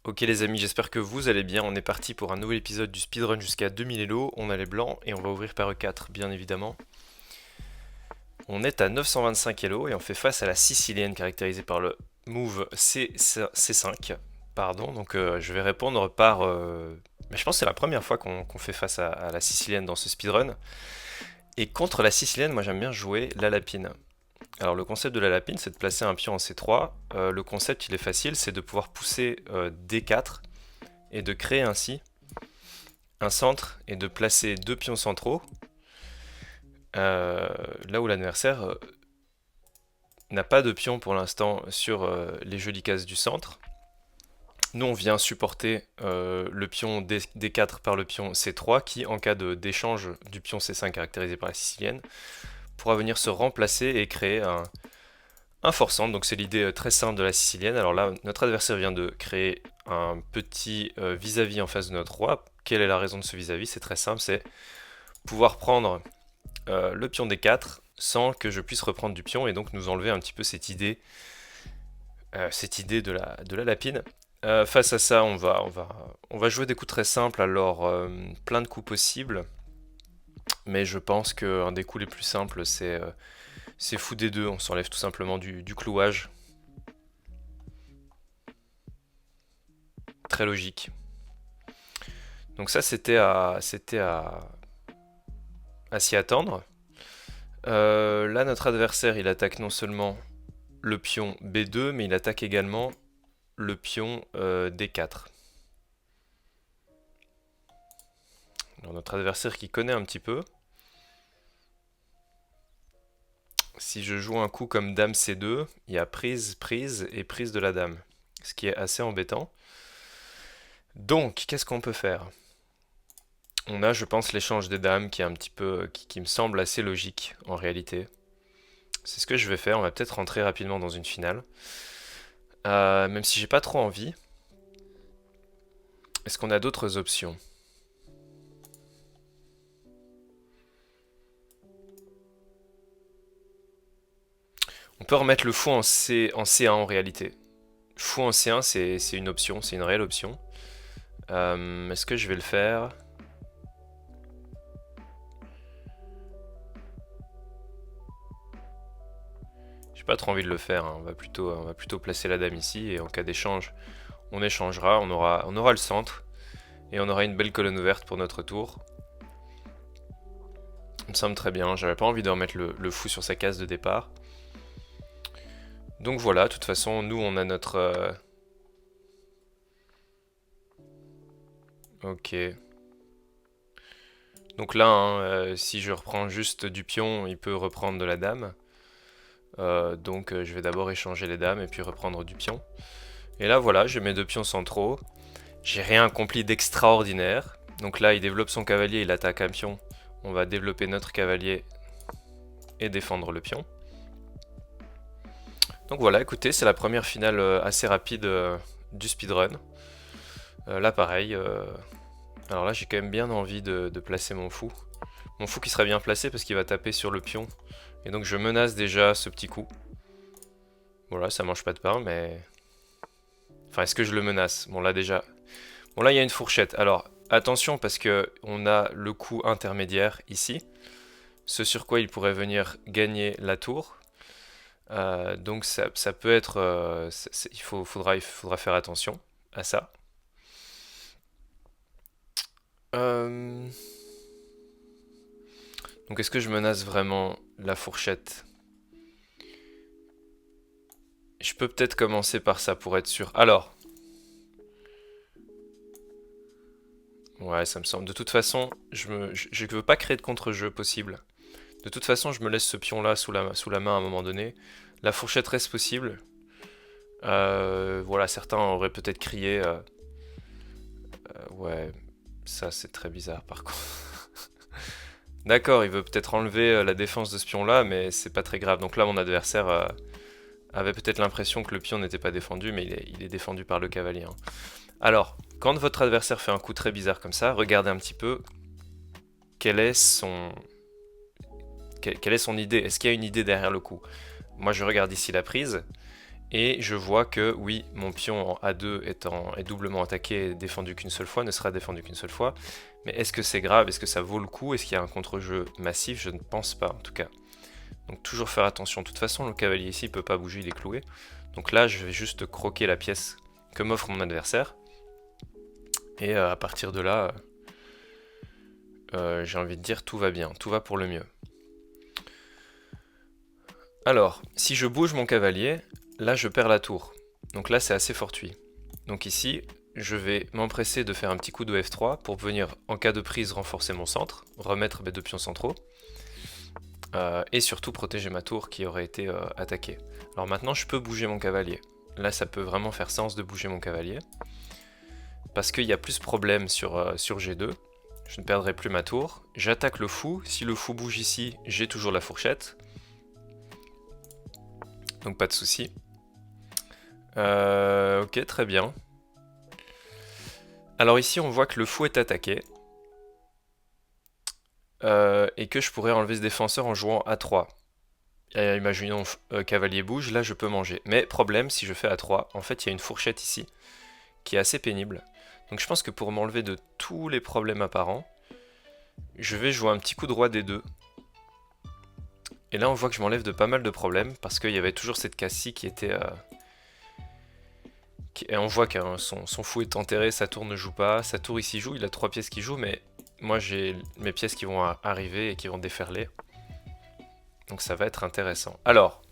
Ok les amis, j'espère que vous allez bien. On est parti pour un nouvel épisode du speedrun jusqu'à 2000 Elo. On a les blancs et on va ouvrir par E4, bien évidemment. On est à 925 Elo et on fait face à la sicilienne caractérisée par le move C5. Pardon, donc je vais répondre par... mais je pense que c'est la première fois qu'on fait face à la sicilienne dans ce speedrun. Et contre la sicilienne, moi j'aime bien jouer la lapine. Alors le concept de la lapine, c'est de placer un pion en C3. Le concept, il est facile, c'est de pouvoir pousser D4 et de créer ainsi un centre et de placer deux pions centraux là où l'adversaire n'a pas de pion pour l'instant sur les jolies cases du centre. Nous on vient supporter le pion D4 par le pion C3 qui en cas d'échange du pion C5 caractérisé par la sicilienne pourra venir se remplacer et créer un fort centre. Donc c'est l'idée très simple de la sicilienne. Alors là notre adversaire vient de créer un petit vis-à-vis en face de notre roi. Quelle est la raison de ce vis-à-vis? C'est très simple, c'est pouvoir prendre le pion D4 sans que je puisse reprendre du pion et donc nous enlever un petit peu cette idée de la lapine. Face à ça, on va jouer des coups très simples, alors plein de coups possibles, mais je pense qu'un des coups les plus simples c'est fou D2, on s'enlève tout simplement du clouage. Très logique. Donc ça à s'y attendre. Là notre adversaire il attaque non seulement le pion B2, mais il attaque également le pion D4. Alors notre adversaire qui connaît un petit peu. Si je joue un coup comme Dame C2, il y a prise, prise et prise de la Dame. Ce qui est assez embêtant. Donc, qu'est-ce qu'on peut faire? On a, je pense, l'échange des dames qui est un petit peu, qui me semble assez logique en réalité. C'est ce que je vais faire. On va peut-être rentrer rapidement dans une finale. Même si j'ai pas trop envie. Est-ce qu'on a d'autres options? On peut remettre le fou en C1 en réalité. Fou en C1, c'est une option, c'est une réelle option. Est-ce que je vais le faire? J'ai pas trop envie de le faire, hein. On va plutôt placer la dame ici et en cas d'échange, on échangera, on aura le centre et on aura une belle colonne ouverte pour notre tour. Ça me semble très bien, j'avais pas envie de remettre le fou sur sa case de départ. Donc voilà, de toute façon, nous on a notre... Ok. Donc là, hein, si je reprends juste du pion, il peut reprendre de la dame. Donc je vais d'abord échanger les dames et puis reprendre du pion. Et là voilà, j'ai mes deux pions centraux. J'ai rien accompli d'extraordinaire. Donc là, il développe son cavalier, il attaque un pion. On va développer notre cavalier et défendre le pion. Donc voilà, écoutez, c'est la première finale assez rapide du speedrun. Là pareil, alors là j'ai quand même bien envie de placer mon fou. Mon fou qui serait bien placé parce qu'il va taper sur le pion. Et donc je menace déjà ce petit coup. Voilà, ça mange pas de pain, mais... Enfin, est-ce que je le menace? Bon là déjà... Bon là il y a une fourchette. Alors attention parce que on a le coup intermédiaire ici. Ce sur quoi il pourrait venir gagner la tour. Donc ça peut être... il faudra faire attention à ça. Euh, Donc est-ce que je menace vraiment la fourchette? Je peux peut-être commencer par ça pour être sûr. Alors... Ouais, ça me semble. De toute façon, je veux pas créer de contre-jeu possible. De toute façon, je me laisse ce pion-là sous la main à un moment donné. La fourchette reste possible. Voilà, certains auraient peut-être crié. Ouais, ça c'est très bizarre par contre. D'accord, il veut peut-être enlever la défense de ce pion-là, mais c'est pas très grave. Donc là, mon adversaire avait peut-être l'impression que le pion n'était pas défendu, mais il est défendu par le cavalier, hein. Alors, quand votre adversaire fait un coup très bizarre comme ça, regardez un petit peu quelle est quelle est son idée. Est-ce qu'il y a une idée derrière le coup? Moi, je regarde ici la prise. Et je vois que oui, mon pion en A2 est doublement attaqué et défendu qu'une seule fois, ne sera défendu qu'une seule fois. Mais est-ce que c'est grave? Est-ce que ça vaut le coup? Est-ce qu'il y a un contre-jeu massif? Je ne pense pas en tout cas. Donc toujours faire attention. De toute façon, le cavalier ici ne peut pas bouger, il est cloué. Donc là, je vais juste croquer la pièce que m'offre mon adversaire. Et à partir de là, j'ai envie de dire tout va bien, tout va pour le mieux. Alors, si je bouge mon cavalier, là je perds la tour. Donc là c'est assez fortuit. Donc ici, je vais m'empresser de faire un petit coup de F3 pour venir, en cas de prise, renforcer mon centre, remettre mes deux pions centraux, et surtout protéger ma tour qui aurait été attaquée. Alors maintenant je peux bouger mon cavalier. Là ça peut vraiment faire sens de bouger mon cavalier, parce qu'il y a plus de problème sur G2. Je ne perdrai plus ma tour. J'attaque le fou. Si le fou bouge ici, j'ai toujours la fourchette. Donc pas de souci. Ok, très bien. Alors ici, on voit que le fou est attaqué. Et que je pourrais enlever ce défenseur en jouant A3. Imaginons cavalier bouge, là je peux manger. Mais problème, si je fais A3, en fait il y a une fourchette ici, qui est assez pénible. Donc je pense que pour m'enlever de tous les problèmes apparents, je vais jouer un petit coup de roi D2. Et là on voit que je m'enlève de pas mal de problèmes, parce qu'il y avait toujours cette case-ci qui était... Et on voit que son fou est enterré, sa tour ne joue pas, sa tour ici joue, il a 3 pièces qui jouent, mais moi j'ai mes pièces qui vont arriver et qui vont déferler. Donc ça va être intéressant. Alors,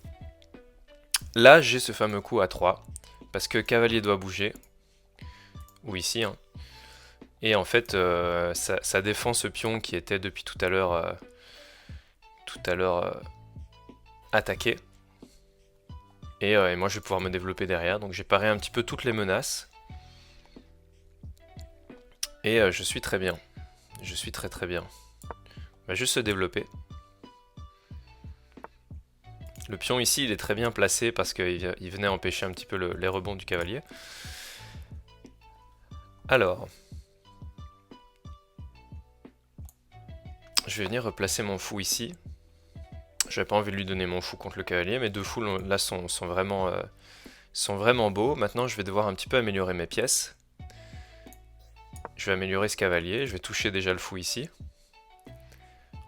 là j'ai ce fameux coup à 3, parce que cavalier doit bouger, ou ici, hein. Et en fait, ça défend ce pion qui était depuis tout à l'heure attaqué. Et moi je vais pouvoir me développer derrière. Donc j'ai paré un petit peu toutes les menaces. Et je suis très bien. Je suis très très bien. On va juste se développer. Le pion ici il est très bien placé parce qu'il venait empêcher un petit peu les rebonds du cavalier. Alors, je vais venir replacer mon fou ici. J'avais pas envie de lui donner mon fou contre le cavalier, mes deux fous là sont vraiment beaux. Maintenant je vais devoir un petit peu améliorer mes pièces. Je vais améliorer ce cavalier, je vais toucher déjà le fou ici.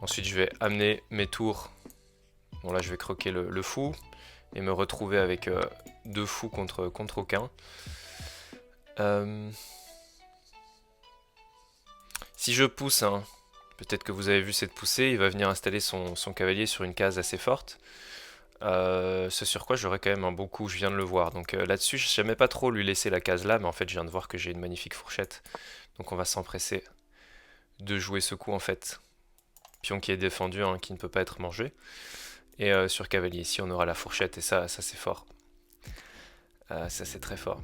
Ensuite je vais amener mes tours. Bon là je vais croquer le fou et me retrouver avec deux fous contre aucun. Si je pousse, hein, peut-être que vous avez vu cette poussée, il va venir installer son cavalier sur une case assez forte. Ce sur quoi j'aurai quand même un bon coup, je viens de le voir. Donc là-dessus, je n'aimais pas trop lui laisser la case là, mais en fait je viens de voir que j'ai une magnifique fourchette. Donc on va s'empresser de jouer ce coup en fait. Pion qui est défendu, hein, qui ne peut pas être mangé. Et sur cavalier ici, on aura la fourchette, et ça c'est fort. Ça c'est très fort.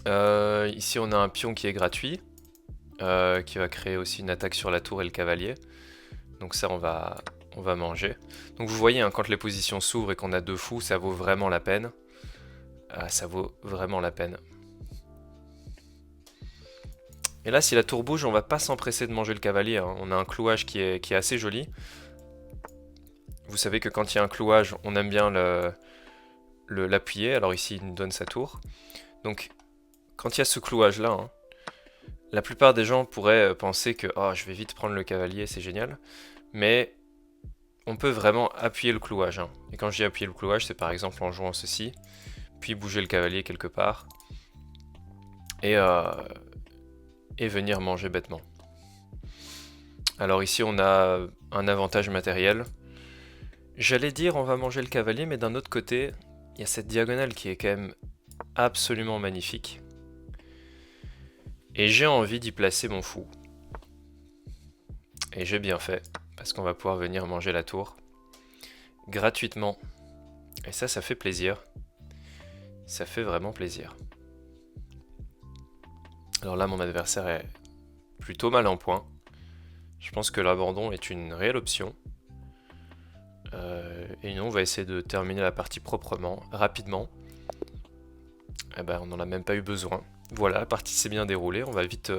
Ici on a un pion qui est gratuit, qui va créer aussi une attaque sur la tour et le cavalier. Donc ça on va manger. Donc vous voyez, hein, quand les positions s'ouvrent et qu'on a deux fous, ça vaut vraiment la peine. Ça vaut vraiment la peine. Et là, si la tour bouge, on va pas s'empresser de manger le cavalier, hein. On a un clouage qui est assez joli. Vous savez que quand il y a un clouage, on aime bien l'appuyer. Alors ici, il nous donne sa tour. Donc, quand il y a ce clouage là, hein, la plupart des gens pourraient penser que oh, je vais vite prendre le cavalier, c'est génial. Mais on peut vraiment appuyer le clouage, hein. Et quand je dis appuyer le clouage, c'est par exemple en jouant ceci, puis bouger le cavalier quelque part, et venir manger bêtement. Alors ici on a un avantage matériel. J'allais dire on va manger le cavalier, mais d'un autre côté, il y a cette diagonale qui est quand même absolument magnifique. Et j'ai envie d'y placer mon fou. Et j'ai bien fait, parce qu'on va pouvoir venir manger la tour gratuitement. Et ça fait plaisir. Ça fait vraiment plaisir. Alors là, mon adversaire est plutôt mal en point. Je pense que l'abandon est une réelle option. Et nous, on va essayer de terminer la partie proprement, rapidement. Eh ben, on n'en a même pas eu besoin. Voilà, la partie s'est bien déroulée. On va vite,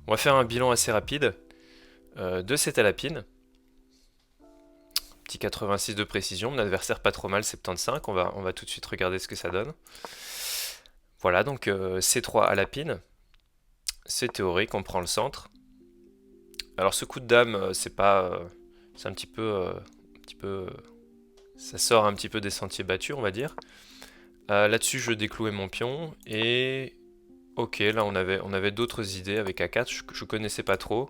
on va faire un bilan assez rapide de cette alapine. petit 86 de précision. Mon adversaire pas trop mal, 75. On va tout de suite regarder ce que ça donne. Voilà, donc C3 à la pine. C'est théorique, on prend le centre. Alors ce coup de dame, c'est pas... c'est un petit peu... ça sort un petit peu des sentiers battus, on va dire. Là-dessus, je déclouais mon pion. Et... ok, là on avait d'autres idées avec A4. Je connaissais pas trop.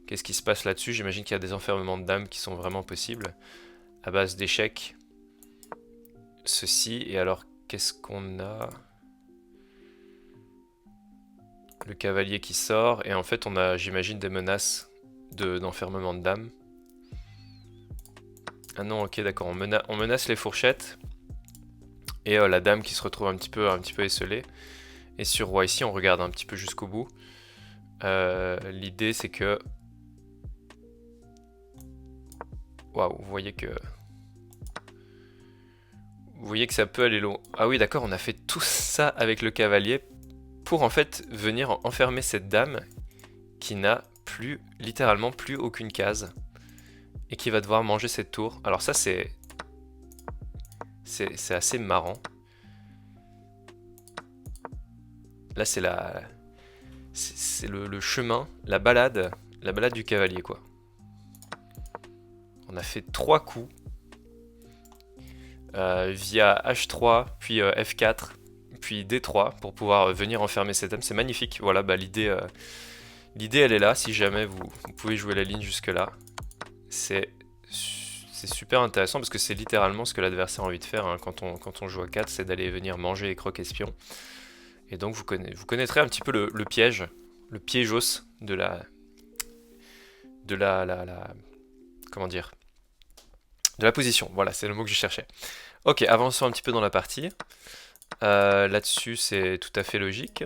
Qu'est-ce qui se passe là-dessus? J'imagine qu'il y a des enfermements de dames qui sont vraiment possibles. À base d'échecs. Ceci. Et alors, qu'est-ce qu'on a? Le cavalier qui sort. Et en fait, on a, j'imagine, des menaces d'enfermement de dames. Ah non, ok, d'accord. On menace les fourchettes. Et la dame qui se retrouve un petit peu esselée. Et sur roi ici, on regarde un petit peu jusqu'au bout. L'idée, c'est que... waouh, vous voyez que... vous voyez que ça peut aller long. Ah oui, d'accord, on a fait tout ça avec le cavalier pour en fait venir enfermer cette dame qui n'a plus, littéralement plus aucune case et qui va devoir manger cette tour. Alors ça, c'est assez marrant. Là, c'est le chemin, la balade du cavalier, quoi. On a fait 3 coups via H3, puis F4, puis D3 pour pouvoir venir enfermer cette dame. C'est magnifique. Voilà, bah, l'idée elle est là. Si jamais vous pouvez jouer la ligne jusque là, c'est super intéressant parce que c'est littéralement ce que l'adversaire a envie de faire hein, quand on joue à 4, c'est d'aller venir manger et croque espion. Et donc vous connaîtrez un petit peu le piège, le piégos de la comment dire, de la position. Voilà, c'est le mot que je cherchais. Ok, avançons un petit peu dans la partie. Là-dessus, c'est tout à fait logique.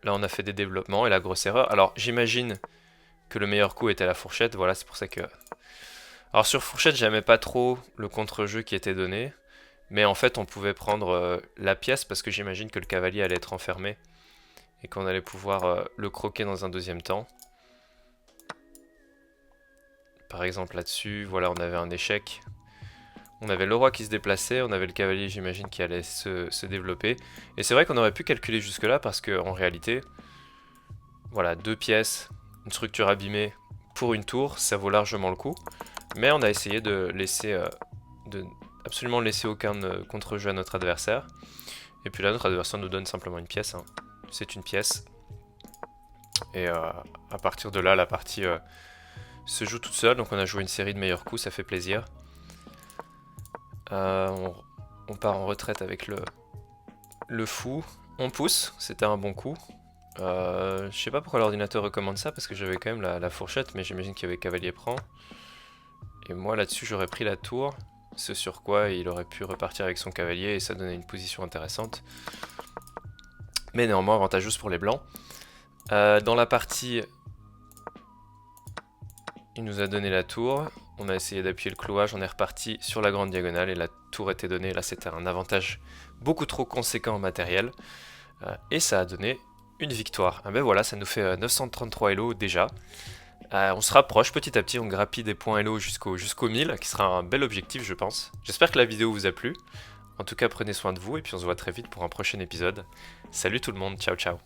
Là, on a fait des développements et la grosse erreur. Alors, j'imagine que le meilleur coup était la fourchette. Voilà, c'est pour ça que... alors, sur fourchette, j'aimais pas trop le contre-jeu qui était donné. Mais en fait, on pouvait prendre la pièce parce que j'imagine que le cavalier allait être enfermé. Et qu'on allait pouvoir le croquer dans un deuxième temps. Par exemple, là-dessus, voilà, on avait un échec. On avait le roi qui se déplaçait, on avait le cavalier, j'imagine, qui allait se développer. Et c'est vrai qu'on aurait pu calculer jusque-là parce qu'en réalité, voilà, 2 pièces, une structure abîmée pour une tour, ça vaut largement le coup. Mais on a essayé de laisser, absolument laisser aucun contre-jeu à notre adversaire. Et puis là, notre adversaire nous donne simplement une pièce. Hein. C'est une pièce. Et à partir de là, la partie se joue toute seule. Donc on a joué une série de meilleurs coups, ça fait plaisir. On part en retraite avec le fou. On pousse, c'était un bon coup. Je sais pas pourquoi l'ordinateur recommande ça, parce que j'avais quand même la fourchette, mais j'imagine qu'il y avait cavalier prend. Et moi là-dessus j'aurais pris la tour, ce sur quoi il aurait pu repartir avec son cavalier et ça donnait une position intéressante. Mais néanmoins avantageuse pour les blancs. Dans la partie, il nous a donné la tour. On a essayé d'appuyer le clouage, on est reparti sur la grande diagonale et la tour était donnée. Là, c'était un avantage beaucoup trop conséquent en matériel. Et ça a donné une victoire. Ah ben voilà, ça nous fait 933 Elo déjà. On se rapproche petit à petit, on grappille des points Elo jusqu'au 1000, qui sera un bel objectif, je pense. J'espère que la vidéo vous a plu. En tout cas, prenez soin de vous et puis on se voit très vite pour un prochain épisode. Salut tout le monde, ciao ciao.